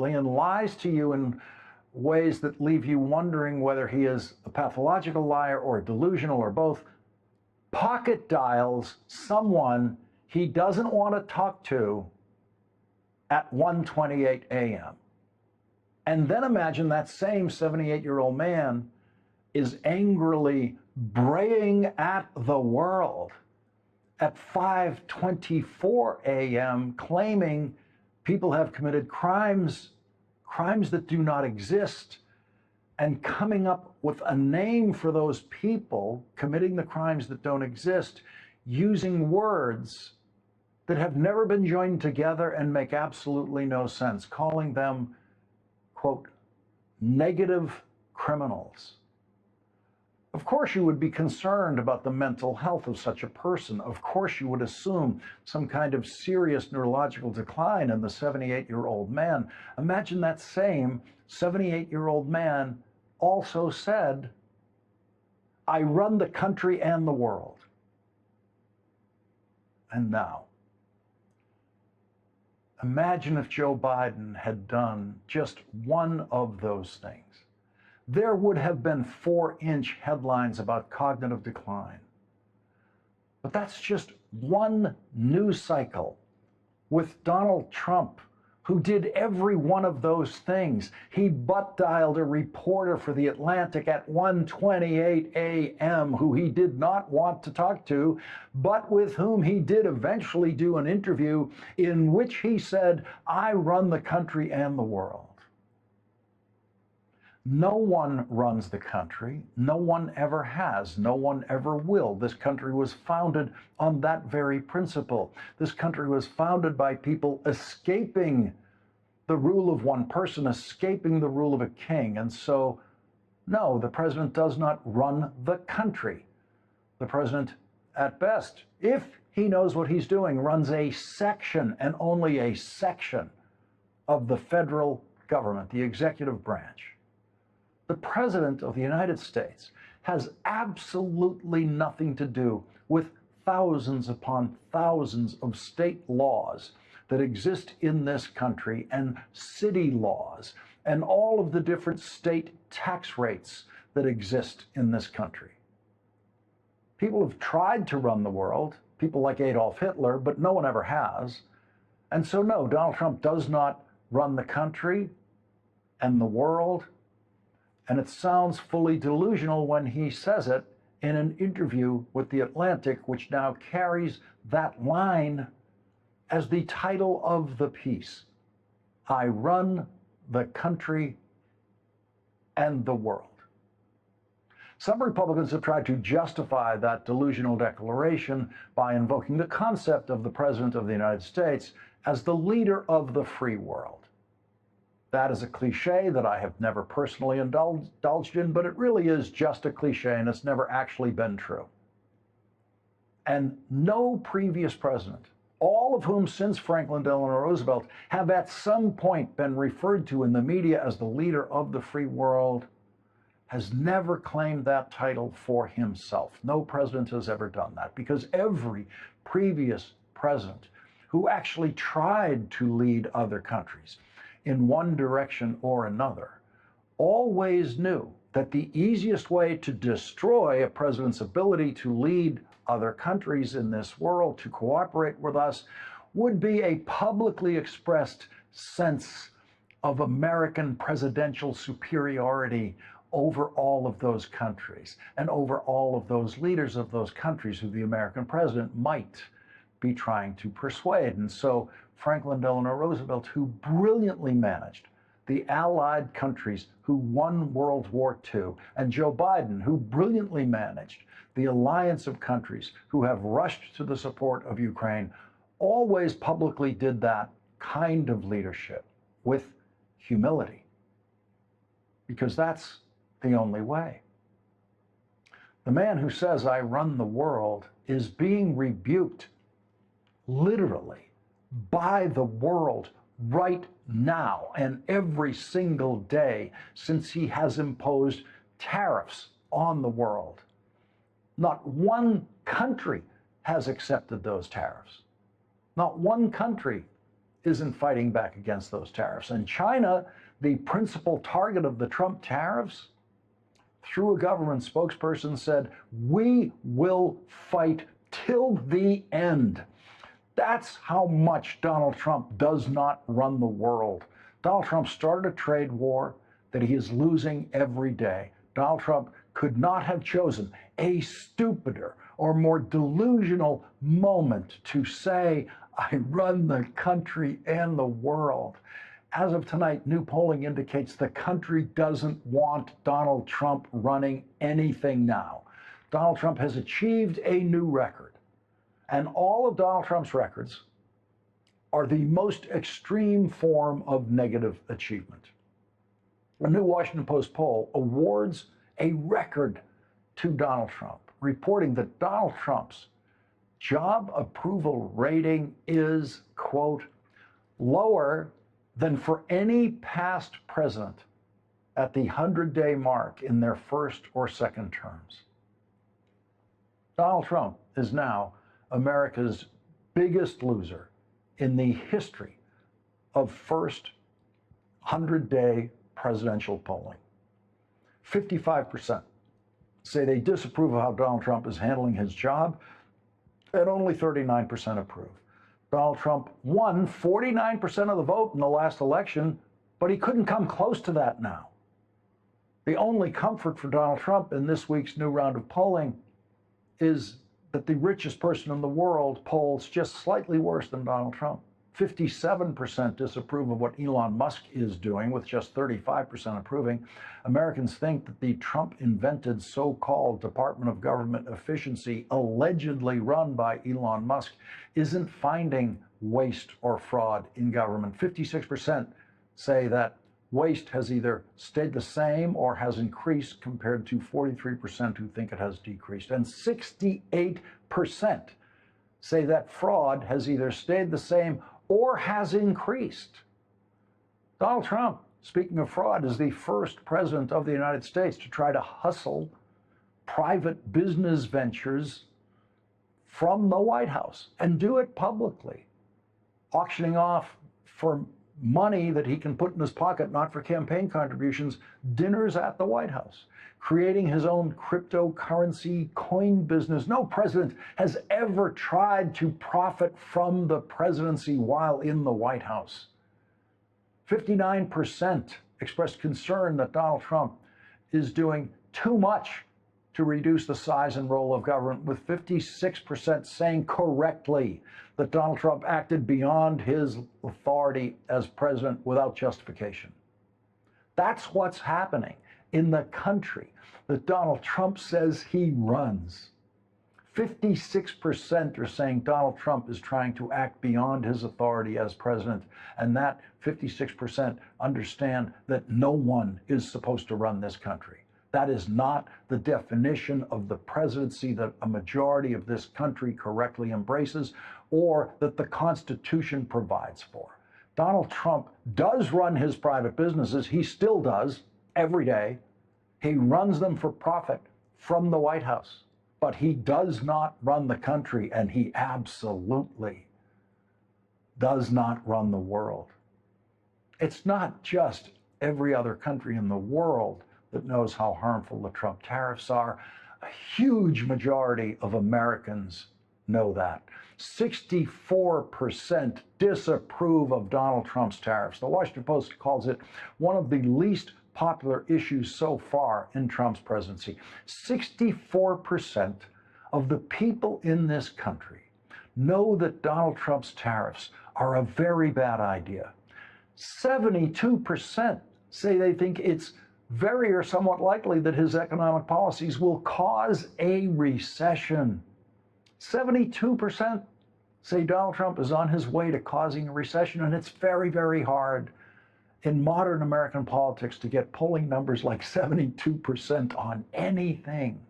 deliberately and lies to you in ways that leave you wondering whether he is a pathological liar or delusional or both, pocket dials someone he doesn't want to talk to at 1:28 a.m. And then imagine that same 78-year-old man is angrily braying at the world at 5:24 a.m., claiming people have committed crimes that do not exist, and coming up with a name for those people committing the crimes that don't exist, using words that have never been joined together and make absolutely no sense, calling them, quote, negative criminals. Of course you would be concerned about the mental health of such a person. Of course you would assume some kind of serious neurological decline in the 78-year-old man. Imagine that same 78-year-old man also said, I run the country and the world. And now, imagine if Joe Biden had done just one of those things. There would have been 4-inch headlines about cognitive decline. But that's just one news cycle with Donald Trump, who did every one of those things. He butt dialed a reporter for The Atlantic at 1:28 a.m. who he did not want to talk to, but with whom he did eventually do an interview in which he said, I run the country and the world. No one runs the country. No one ever has. No one ever will. This country was founded on that very principle. This country was founded by people escaping the rule of one person, escaping the rule of a king. And so, no, the president does not run the country. The president, at best, if he knows what he's doing, runs a section and only a section of the federal government, the executive branch. The President of the United States has absolutely nothing to do with thousands upon thousands of state laws that exist in this country and city laws and all of the different state tax rates that exist in this country. People have tried to run the world, people like Adolf Hitler, but no one ever has. And so no, Donald Trump does not run the country and the world. And it sounds fully delusional when he says it in an interview with The Atlantic, which now carries that line as the title of the piece. I run the country and the world. Some Republicans have tried to justify that delusional declaration by invoking the concept of the President of the United States as the leader of the free world. That is a cliche that I have never personally indulged in, but it really is just a cliche and it's never actually been true. And no previous president, all of whom since Franklin Delano Roosevelt, have at some point been referred to in the media as the leader of the free world, has never claimed that title for himself. No president has ever done that, because every previous president who actually tried to lead other countries in one direction or another always knew that the easiest way to destroy a president's ability to lead other countries in this world, to cooperate with us, would be a publicly expressed sense of American presidential superiority over all of those countries and over all of those leaders of those countries who the American president might be trying to persuade. And so Franklin Delano Roosevelt, who brilliantly managed the Allied countries who won World War II, and Joe Biden, who brilliantly managed the alliance of countries who have rushed to the support of Ukraine, always publicly did that kind of leadership with humility, because that's the only way. The man who says, I run the world, is being rebuked literally by the world right now and every single day since he has imposed tariffs on the world. Not one country has accepted those tariffs. Not one country isn't fighting back against those tariffs. And China, the principal target of the Trump tariffs, through a government spokesperson said, "We will fight till the end." That's how much Donald Trump does not run the world. Donald Trump started a trade war that he is losing every day. Donald Trump could not have chosen a stupider or more delusional moment to say, "I run the country and the world." As of tonight, new polling indicates the country doesn't want Donald Trump running anything now. Donald Trump has achieved a new record. And all of Donald Trump's records are the most extreme form of negative achievement. A new Washington Post poll awards a record to Donald Trump, reporting that Donald Trump's job approval rating is, quote, lower than for any past president at the 100-day mark in their first or second terms. Donald Trump is now America's biggest loser in the history of first 100-day presidential polling. 55% say they disapprove of how Donald Trump is handling his job, and only 39% approve. Donald Trump won 49% of the vote in the last election, but he couldn't come close to that now. The only comfort for Donald Trump in this week's new round of polling is that the richest person in the world polls just slightly worse than Donald Trump. 57% disapprove of what Elon Musk is doing, with just 35% approving. Americans think that the Trump-invented so-called Department of Government Efficiency, allegedly run by Elon Musk, isn't finding waste or fraud in government. 56% say that waste has either stayed the same or has increased, compared to 43% who think it has decreased. And 68% say that fraud has either stayed the same or has increased. Donald Trump, speaking of fraud, is the first president of the United States to try to hustle private business ventures from the White House and do it publicly, auctioning off for money that he can put in his pocket, not for campaign contributions, dinners at the White House, creating his own cryptocurrency coin business. No president has ever tried to profit from the presidency while in the White House. 59% expressed concern that Donald Trump is doing too much to reduce the size and role of government, with 56% saying correctly that Donald Trump acted beyond his authority as president without justification. That's what's happening in the country that Donald Trump says he runs. 56% are saying Donald Trump is trying to act beyond his authority as president, and that 56% understand that no one is supposed to run this country. That is not the definition of the presidency that a majority of this country correctly embraces, or that the Constitution provides for. Donald Trump does run his private businesses. He still does every day. He runs them for profit from the White House, but he does not run the country, and he absolutely does not run the world. It's not just every other country in the world that knows how harmful the Trump tariffs are. A huge majority of Americans know that. 64% disapprove of Donald Trump's tariffs. The Washington Post calls it one of the least popular issues so far in Trump's presidency. 64% of the people in this country know that Donald Trump's tariffs are a very bad idea. 72% say they think it's very or somewhat likely that his economic policies will cause a recession. 72% say Donald Trump is on his way to causing a recession, and it's very, very hard in modern American politics to get polling numbers like 72% on anything.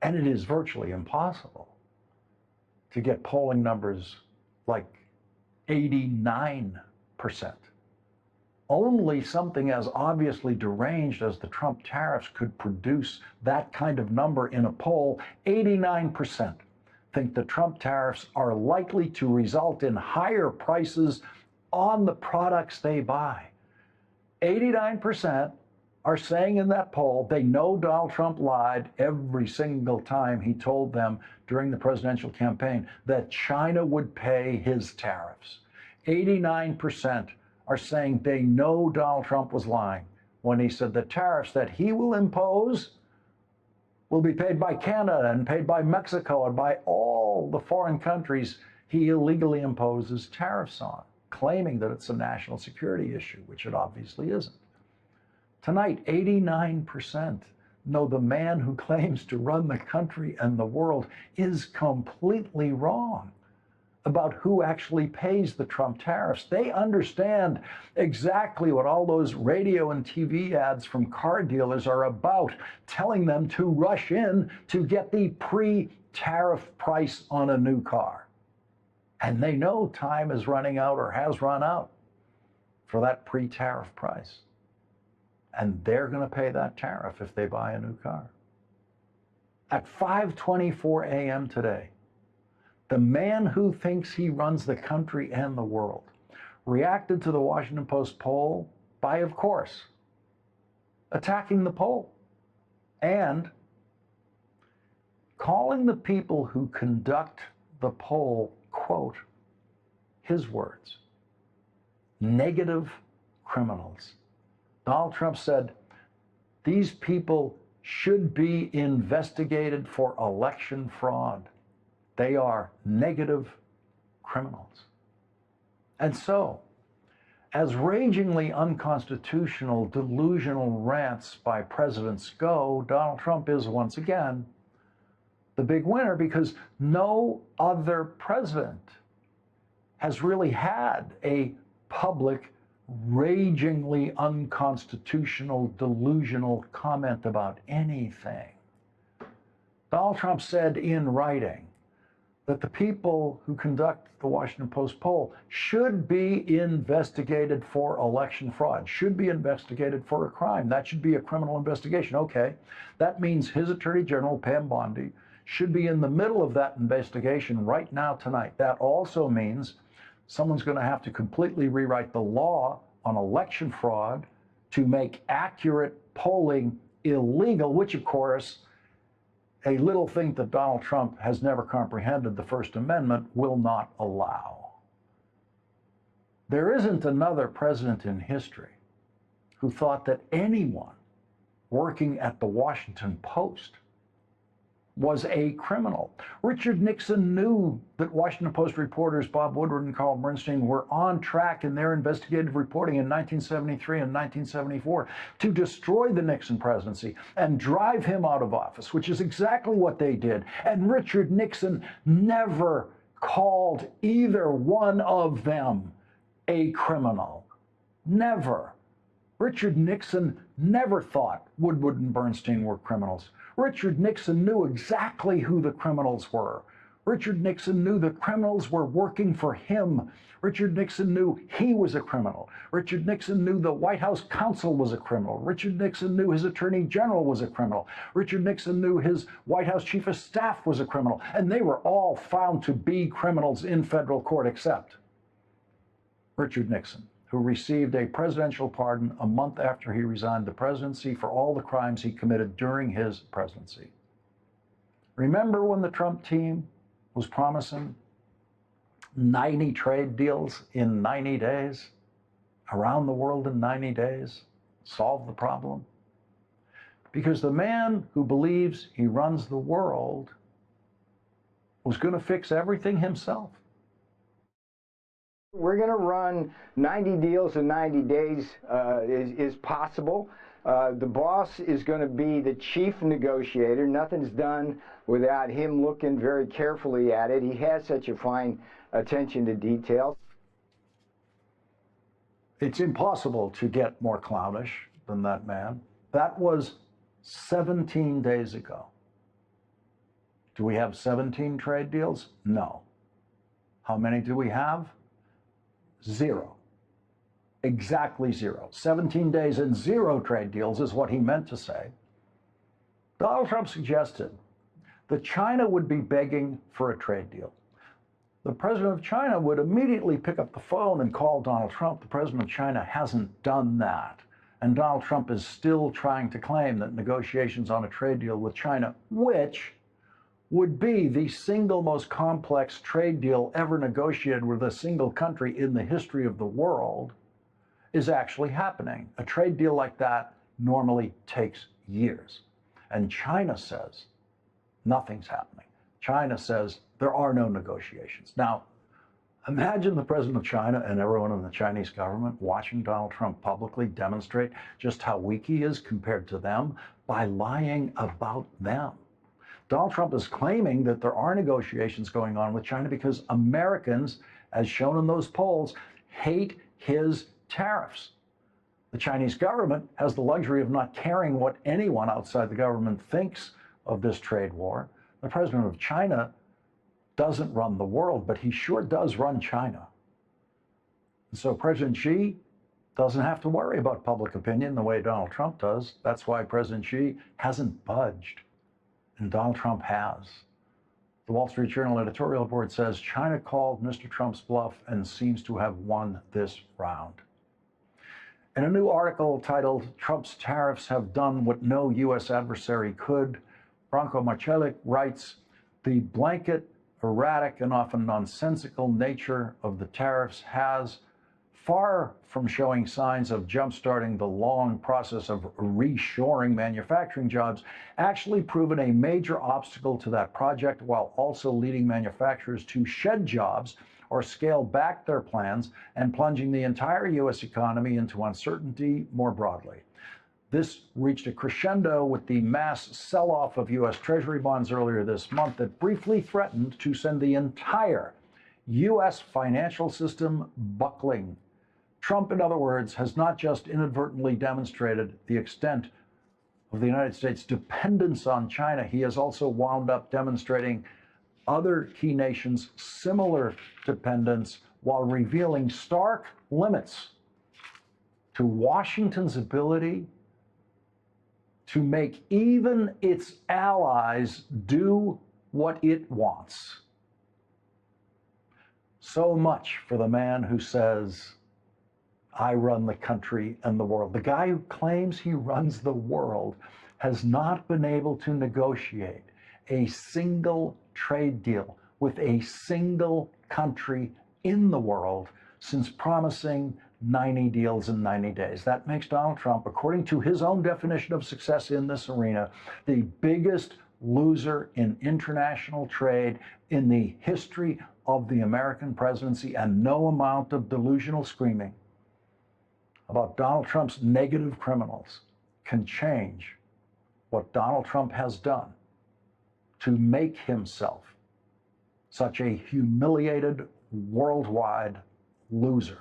And it is virtually impossible to get polling numbers like 89%. Only something as obviously deranged as the Trump tariffs could produce that kind of number in a poll. 89% think the Trump tariffs are likely to result in higher prices on the products they buy. 89% are saying in that poll they know Donald Trump lied every single time he told them during the presidential campaign that China would pay his tariffs. 89% are saying they know Donald Trump was lying when he said the tariffs that he will impose will be paid by Canada and paid by Mexico and by all the foreign countries he illegally imposes tariffs on, claiming that it's a national security issue, which it obviously isn't. Tonight, 89% know the man who claims to run the country and the world is completely wrong about who actually pays the Trump tariffs. They understand exactly what all those radio and TV ads from car dealers are about, telling them to rush in to get the pre-tariff price on a new car. And they know time is running out or has run out for that pre-tariff price. And they're going to pay that tariff if they buy a new car. At 5:24 a.m. today, the man who thinks he runs the country and the world reacted to the Washington Post poll by, of course, attacking the poll and calling the people who conduct the poll, quote, his words, negative criminals. Donald Trump said, these people should be investigated for election fraud. They are negative criminals. And so, as ragingly unconstitutional, delusional rants by presidents go, Donald Trump is once again the big winner because no other president has really had a public, ragingly unconstitutional, delusional comment about anything. Donald Trump said in writing that the people who conduct the Washington Post poll should be investigated for election fraud, should be investigated for a crime. That should be a criminal investigation. Okay, that means his Attorney General, Pam Bondi, should be in the middle of that investigation right now, tonight. That also means someone's going to have to completely rewrite the law on election fraud to make accurate polling illegal, which, of course, a little thing that Donald Trump has never comprehended, the First Amendment, will not allow. There isn't another president in history who thought that anyone working at the Washington Post was a criminal. Richard Nixon knew that Washington Post reporters Bob Woodward and Carl Bernstein were on track in their investigative reporting in 1973 and 1974 to destroy the Nixon presidency and drive him out of office, which is exactly what they did. And Richard Nixon never called either one of them a criminal. Never. Richard Nixon never thought Woodward and Bernstein were criminals. Richard Nixon knew exactly who the criminals were. Richard Nixon knew the criminals were working for him. Richard Nixon knew he was a criminal. Richard Nixon knew the White House counsel was a criminal. Richard Nixon knew his Attorney General was a criminal. Richard Nixon knew his White House Chief of Staff was a criminal. And they were all found to be criminals in federal court, except Richard Nixon, who received a presidential pardon a month after he resigned the presidency for all the crimes he committed during his presidency. Remember when the Trump team was promising 90 trade deals in 90 days, around the world in 90 days, solve the problem? Because the man who believes he runs the world was going to fix everything himself. We're going to run 90 deals in 90 days is possible. The boss is going to be the chief negotiator. Nothing's done without him looking very carefully at it. He has such a fine attention to detail. It's impossible to get more clownish than that man. That was 17 days ago. Do we have 17 trade deals? No. How many do we have? Zero. Exactly zero. 17 days and zero trade deals is what he meant to say. Donald Trump suggested that China would be begging for a trade deal. The president of China would immediately pick up the phone and call Donald Trump. The president of China hasn't done that. And Donald Trump is still trying to claim that negotiations on a trade deal with China, which would be the single most complex trade deal ever negotiated with a single country in the history of the world, is actually happening. A trade deal like that normally takes years. And China says nothing's happening. China says there are no negotiations. Now, imagine the president of China and everyone in the Chinese government watching Donald Trump publicly demonstrate just how weak he is compared to them by lying about them. Donald Trump is claiming that there are negotiations going on with China because Americans, as shown in those polls, hate his tariffs. The Chinese government has the luxury of not caring what anyone outside the government thinks of this trade war. The president of China doesn't run the world, but he sure does run China. And so President Xi doesn't have to worry about public opinion the way Donald Trump does. That's why President Xi hasn't budged, and Donald Trump has. The Wall Street Journal editorial board says China called Mr. Trump's bluff and seems to have won this round. In a new article titled "Trump's Tariffs Have Done What No U.S. Adversary Could," Branko Marcelik writes, "The blanket, erratic, and often nonsensical nature of the tariffs has, far from showing signs of jumpstarting the long process of reshoring manufacturing jobs, actually proven a major obstacle to that project, while also leading manufacturers to shed jobs or scale back their plans and plunging the entire U.S. economy into uncertainty more broadly. This reached a crescendo with the mass sell-off of U.S. Treasury bonds earlier this month that briefly threatened to send the entire U.S. financial system buckling. Trump, in other words, has not just inadvertently demonstrated the extent of the United States' dependence on China, he has also wound up demonstrating other key nations' similar dependence while revealing stark limits to Washington's ability to make even its allies do what it wants. So much for the man who says, I run the country and the world. The guy who claims he runs the world has not been able to negotiate a single trade deal with a single country in the world since promising 90 deals in 90 days. That makes Donald Trump, according to his own definition of success in this arena, the biggest loser in international trade in the history of the American presidency, and no amount of delusional screaming about Donald Trump's negative criminals can change what Donald Trump has done to make himself such a humiliated worldwide loser.